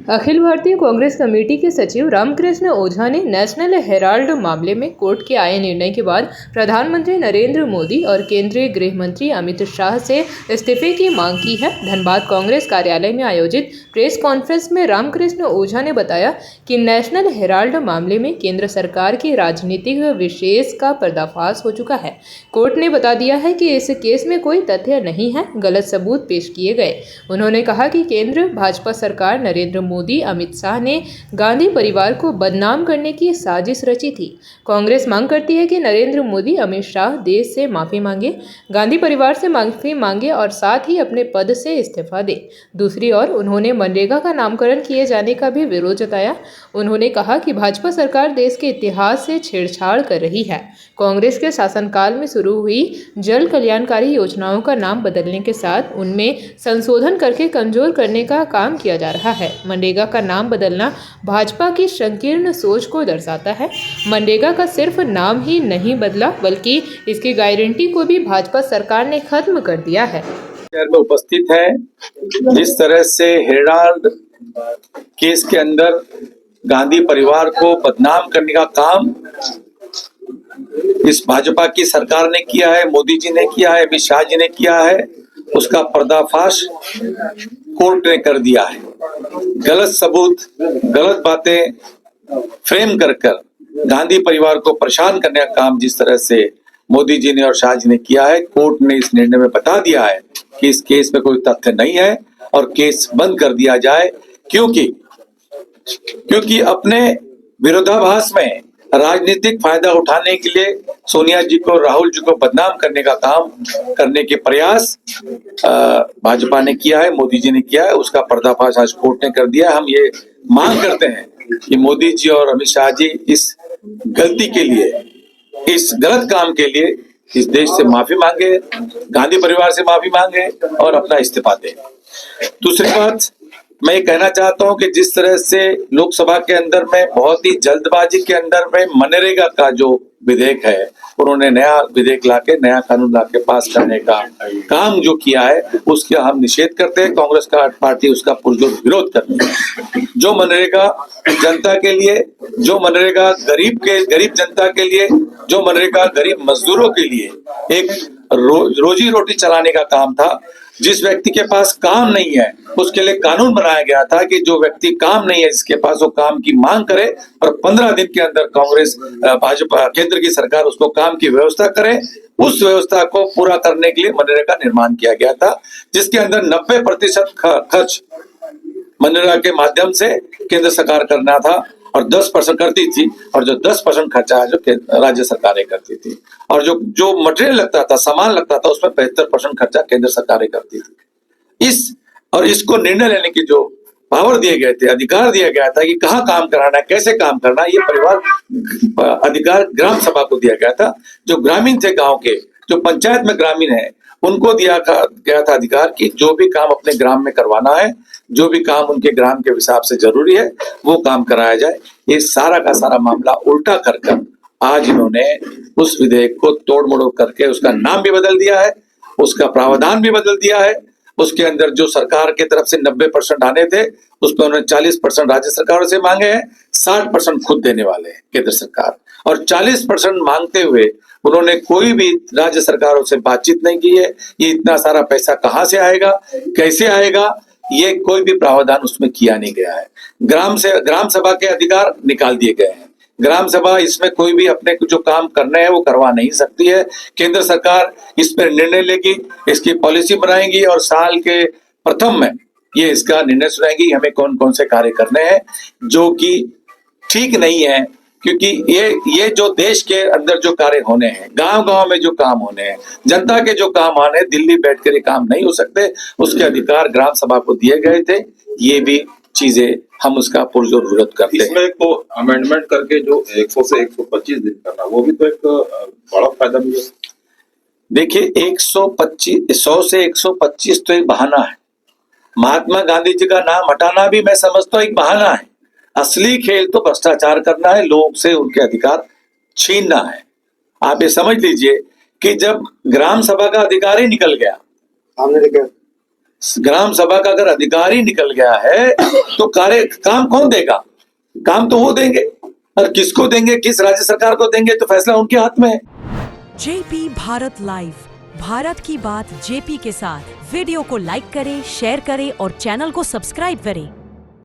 Akhil Bharatiya Congress committee के सचिव रामकृष्ण ओझा ने नेशनल हेराल्ड मामले में कोर्ट के आए निर्णय के बाद प्रधानमंत्री नरेंद्र मोदी और केंद्रीय गृह मंत्री अमित शाह से इस्तीफे की मांग की है। धनबाद कांग्रेस कार्यालय में आयोजित प्रेस कॉन्फ्रेंस में रामकृष्ण ओझा ने बताया कि नेशनल हेराल्ड मामले में केंद्र सरकार की राजनीतिक विशेष का पर्दाफाश हो चुका है। कोर्ट ने बता दिया है कि इस केस में कोई तथ्य नहीं है, गलत सबूत पेश किए गए। उन्होंने कहा कि केंद्र भाजपा सरकार नरेंद्र मोदी अमित शाह ने गांधी परिवार को बदनाम करने की साजिश रची थी। कांग्रेस मांग करती है कि नरेंद्र मोदी अमित शाह देश से माफी मांगे, गांधी परिवार से माफी मांगे और साथ ही अपने पद से इस्तीफा दे। दूसरी ओर उन्होंने मनरेगा का नामकरण किए जाने का भी विरोध जताया। उन्होंने कहा कि भाजपा सरकार देश के इतिहास से छेड़छाड़ कर रही है। कांग्रेस के शासनकाल में शुरू हुई जल कल्याणकारी योजनाओं का नाम बदलने के साथ उनमें संशोधन करके कमजोर करने का काम किया जा रहा है। मनरेगा का नाम बदलना भाजपा की संकीर्ण सोच को दर्शाता है। मनरेगा का सिर्फ नाम ही नहीं बदला, बल्कि इसकी गारंटी को भी भाजपा सरकार ने खत्म कर दिया है। शहर में उपस्थित है, जिस तरह से हेराल्ड केस के अंदर गांधी परिवार को बदनाम करने का काम इस भाजपा की सरकार ने किया है, मोदी जी ने किया है, अमित शाह जी ने किया है, उसका पर्दाफाश कोर्ट ने कर दिया है। गलत सबूत, गलत बातें फ्रेम कर गांधी परिवार को परेशान करने का काम जिस तरह से मोदी जी ने और शाह जी ने किया है, कोर्ट ने इस निर्णय में बता दिया है कि इस केस में कोई तथ्य नहीं है और केस बंद कर दिया जाए, क्योंकि अपने विरोधाभास में राजनीतिक फायदा उठाने के लिए सोनिया जी को, राहुल जी को बदनाम करने का काम करने के प्रयास भाजपा ने किया है, मोदी जी ने किया है। उसका पर्दाफाश आज कोर्ट ने कर दिया है। हम ये मांग करते हैं कि मोदी जी और अमित शाह जी इस गलती के लिए, इस गलत काम के लिए इस देश से माफी मांगे, गांधी परिवार से माफी मांगे और अपना इस्तीफा दें। दूसरी बात मैं ये कहना चाहता हूं कि जिस तरह से लोकसभा के अंदर में बहुत ही जल्दबाजी के अंदर में मनरेगा का जो विधेयक है, उन्होंने नया विधेयक लाके, नया कानून लाके पास करने का काम जो किया है, उसका हम निषेध करते हैं। कांग्रेस का पार्टी उसका पुरजोर विरोध करती है। जो मनरेगा जनता के लिए, जो मनरेगा गरीब जनता के लिए, जो मनरेगा गरीब मजदूरों के लिए एक रोजी रोटी चलाने का काम था, जिस व्यक्ति के पास काम नहीं है उसके लिए कानून बनाया गया था कि जो व्यक्ति काम नहीं है, जिसके पास वो काम की मांग करे और 15 दिन के अंदर कांग्रेस भाजपा केंद्र की सरकार उसको काम की व्यवस्था करे। उस व्यवस्था को पूरा करने के लिए मनरेगा का निर्माण किया गया था, जिसके अंदर 90% खर्च मनरेगा के माध्यम से केंद्र सरकार करना था और 10% करती थी, और जो 10% खर्चा है जो राज्य सरकारें करती थी, और जो मटेरियल लगता था, सामान लगता था, उसमें 75% खर्चा केंद्र सरकारें करती थी। इसको निर्णय लेने की जो पावर दिए गए थे, अधिकार दिया गया था कि कहाँ काम कराना है, कैसे काम करना है, ये परिवार अधिकार ग्राम सभा को दिया गया था। जो ग्रामीण थे गांव के, जो पंचायत में ग्रामीण है, उनको दिया गया था अधिकार कि जो भी काम अपने ग्राम में करवाना है, जो भी काम उनके ग्राम के हिसाब से जरूरी है, वो काम कराया जाए। ये सारा का सारा मामला उल्टा कर आज इन्होंने उस विधेयक को तोड़ मड़ोड़ करके उसका नाम भी बदल दिया है, उसका प्रावधान भी बदल दिया है। उसके अंदर जो सरकार की तरफ से 90% आने थे, उसमें उन्होंने 40% राज्य सरकारों से मांगे हैं, 60% खुद देने वाले हैं केंद्र सरकार, और 40% मांगते हुए उन्होंने कोई भी राज्य सरकारों से बातचीत नहीं की है। ये इतना सारा पैसा कहाँ से आएगा, कैसे आएगा, ये कोई भी प्रावधान उसमें किया नहीं गया है। ग्राम सभा के अधिकार निकाल दिए गए हैं। ग्राम सभा इसमें कोई भी अपने जो काम करने हैं वो करवा नहीं सकती है। केंद्र सरकार इस पर निर्णय लेगी, इसकी पॉलिसी बनाएगी और साल के प्रथम में ये इसका निर्णय सुनाएगी हमें कौन कौन से कार्य करने हैं, जो कि ठीक नहीं है। क्योंकि ये जो देश के अंदर जो कार्य होने हैं, गांव में जो काम होने हैं, जनता के जो काम आने, दिल्ली बैठकर ये काम नहीं हो सकते। उसके अधिकार ग्राम सभा को दिए गए थे। ये भी चीजें हम उसका पुरजोर विरोध करते हैं। इसमें तो अमेंडमेंट करके जो 100 से 125 दिन करना, वो भी तो एक बड़ा फायदा मिले। देखिए, 100 से 125 तो एक बहाना है। महात्मा गांधी जी का नाम हटाना भी मैं समझता हूँ एक बहाना है। असली खेल तो भ्रष्टाचार करना है, लोग से उनके अधिकार छीनना है। आप ये समझ लीजिए कि जब ग्राम सभा का अधिकार ही निकल गया, ग्राम सभा का अगर अधिकारी निकल गया है तो काम कौन देगा? काम तो वो देंगे, और किसको देंगे, किस राज्य सरकार को देंगे, तो फैसला उनके हाथ में है। जेपी भारत लाइव, भारत की बात जेपी के साथ। वीडियो को लाइक करें, शेयर करें और चैनल को सब्सक्राइब करें।